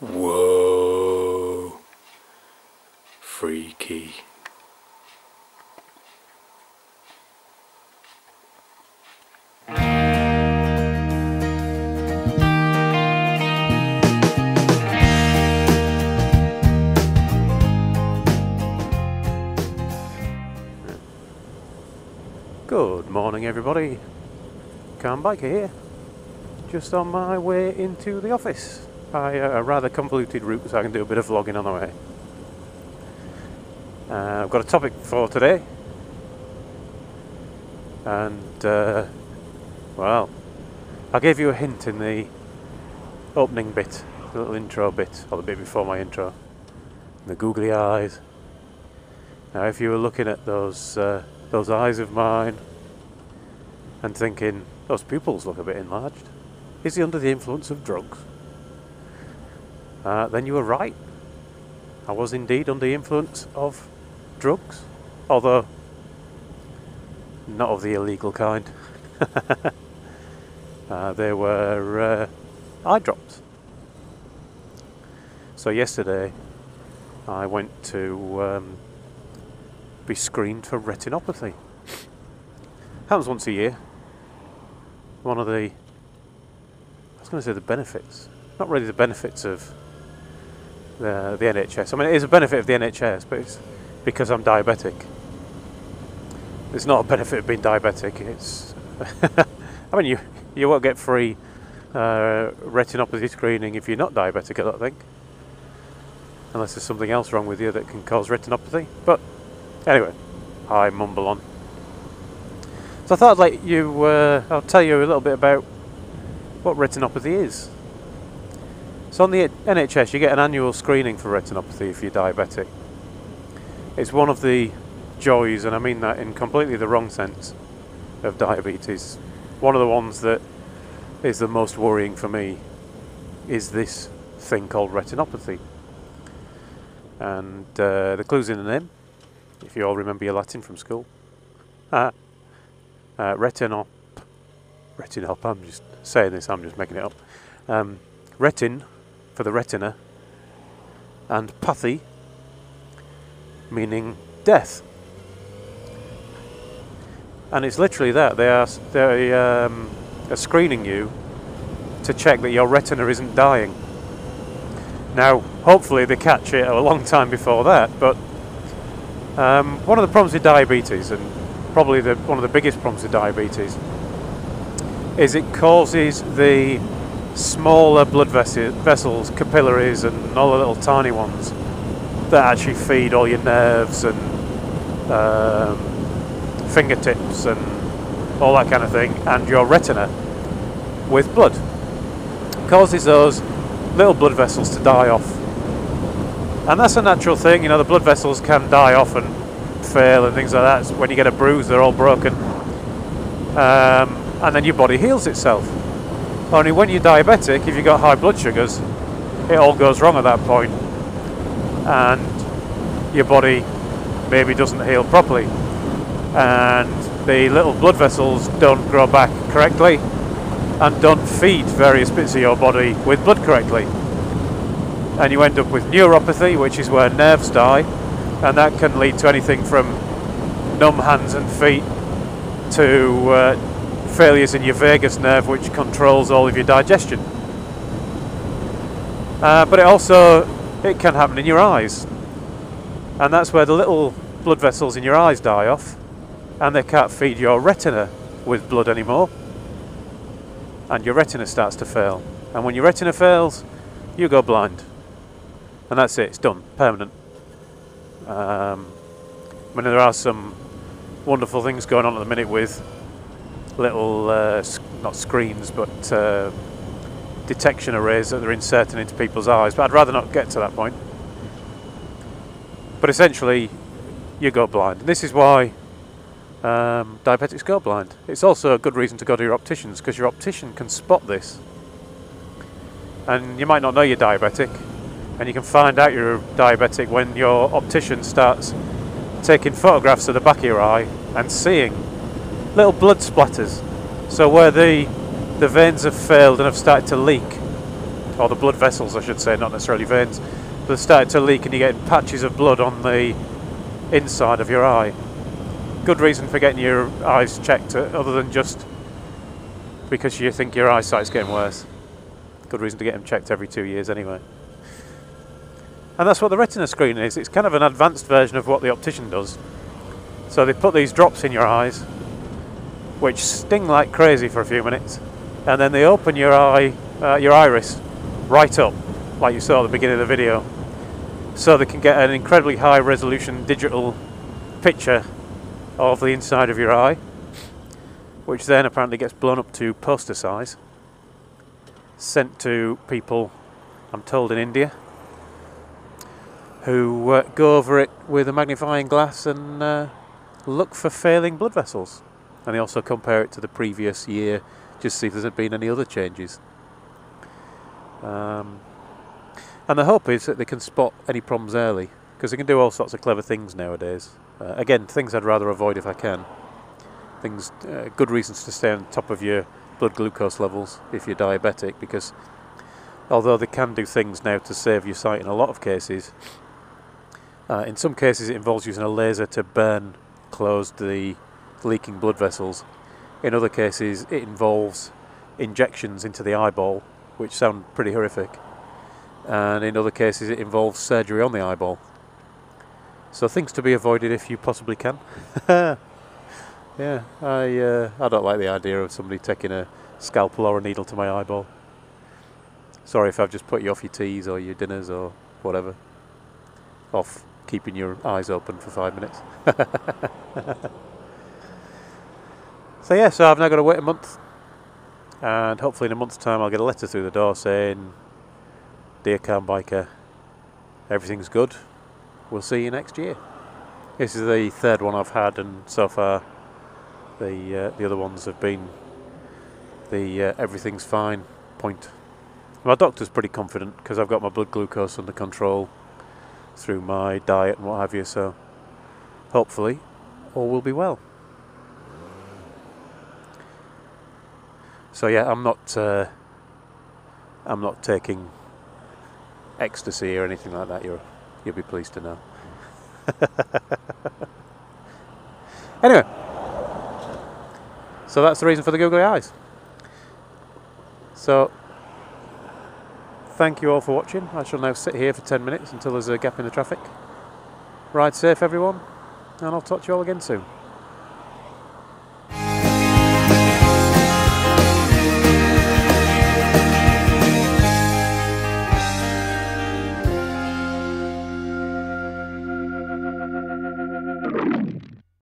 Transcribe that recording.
Whoa, freaky. Good morning everybody, Car Biker here, just on my way into the office by a rather convoluted route so I can do a bit of vlogging on the way. I've got a topic for today, and well, I gave you a hint in the opening bit, the little intro bit, or the bit before my intro, the googly eyes. Now if you were looking at those eyes of mine and thinking, those pupils look a bit enlarged, is he under the influence of drugs? Then you were right. I was indeed under the influence of drugs, although not of the illegal kind. They were eye drops. So yesterday I went to be screened for retinopathy. Happens once a year. One of the, I was going to say the benefits, not really the benefits of the NHS. I mean, it is a benefit of the NHS, but it's because I'm diabetic. It's not a benefit of being diabetic. It's, I mean, you won't get free retinopathy screening if you're not diabetic, I don't think, unless there's something else wrong with you that can cause retinopathy. But anyway, I mumble on. So I thought I'd let you, I'll tell you a little bit about what retinopathy is. So on the NHS you get an annual screening for retinopathy if you're diabetic. It's one of the joys, and I mean that in completely the wrong sense, of diabetes. One of the ones that is the most worrying for me is this thing called retinopathy. And the clue's in the name, if you all remember your Latin from school. Retinop, I'm just saying this, I'm just making it up. Retin, for the retina, and pathy, meaning death. And it's literally that, they are screening you to check that your retina isn't dying. Now, hopefully they catch it a long time before that, but one of the problems with diabetes, and probably one of the biggest problems with diabetes, is it causes the smaller blood vessels, capillaries and all the little tiny ones that actually feed all your nerves and fingertips and all that kind of thing, and your retina with blood. It causes those little blood vessels to die off. And that's a natural thing, you know, the blood vessels can die off and fail and things like that. So when you get a bruise, they're all broken. And then your body heals itself. Only when you're diabetic, if you've got high blood sugars, it all goes wrong at that point. And your body maybe doesn't heal properly. And the little blood vessels don't grow back correctly and don't feed various bits of your body with blood correctly. And you end up with neuropathy, which is where nerves die, and that can lead to anything from numb hands and feet to failures in your vagus nerve, which controls all of your digestion. But it can happen in your eyes, and that's where the little blood vessels in your eyes die off, and they can't feed your retina with blood anymore, and your retina starts to fail. And when your retina fails, you go blind. And that's it, it's done, permanent. I mean, there are some wonderful things going on at the minute with little, not screens, but detection arrays that they're inserting into people's eyes, but I'd rather not get to that point. But essentially, you go blind. And this is why diabetics go blind. It's also a good reason to go to your opticians, because your optician can spot this. And you might not know you're diabetic, and you can find out you're diabetic when your optician starts taking photographs of the back of your eye and seeing little blood splatters. So where the veins have failed and have started to leak, or the blood vessels I should say, not necessarily veins, but they're starting to leak and you're getting patches of blood on the inside of your eye. Good reason for getting your eyes checked, other than just because you think your eyesight's getting worse. Good reason to get them checked every 2 years anyway. And that's what the Retina screen is. It's kind of an advanced version of what the optician does. So they put these drops in your eyes, which sting like crazy for a few minutes, and then they open your eye, your iris, right up, like you saw at the beginning of the video, so they can get an incredibly high resolution digital picture of the inside of your eye, which then apparently gets blown up to poster size, sent to people, I'm told in India, who go over it with a magnifying glass and look for failing blood vessels. And they also compare it to the previous year, just to see if there's been any other changes. And the hope is that they can spot any problems early, because they can do all sorts of clever things nowadays. Again, things I'd rather avoid if I can. Things, good reasons to stay on top of your blood glucose levels if you're diabetic, because although they can do things now to save your sight in a lot of cases, in some cases it involves using a laser to burn close the leaking blood vessels. In other cases it involves injections into the eyeball, which sound pretty horrific, and in other cases it involves surgery on the eyeball. So things to be avoided if you possibly can. Yeah, I don't like the idea of somebody taking a scalpel or a needle to my eyeball. Sorry if I've just put you off your teas or your dinners or whatever, off keeping your eyes open for 5 minutes. So yeah, so I've now got to wait a month, and hopefully in a month's time I'll get a letter through the door saying, "Dear Calm Biker, everything's good, we'll see you next year." This is the third one I've had, and so far the other ones have been the everything's fine point. My doctor's pretty confident because I've got my blood glucose under control through my diet and what have you, so hopefully all will be well. So yeah, I'm not taking ecstasy or anything like that. You'll be pleased to know. Anyway, so that's the reason for the googly eyes. So thank you all for watching. I shall now sit here for 10 minutes until there's a gap in the traffic. Ride safe everyone, and I'll talk to you all again soon.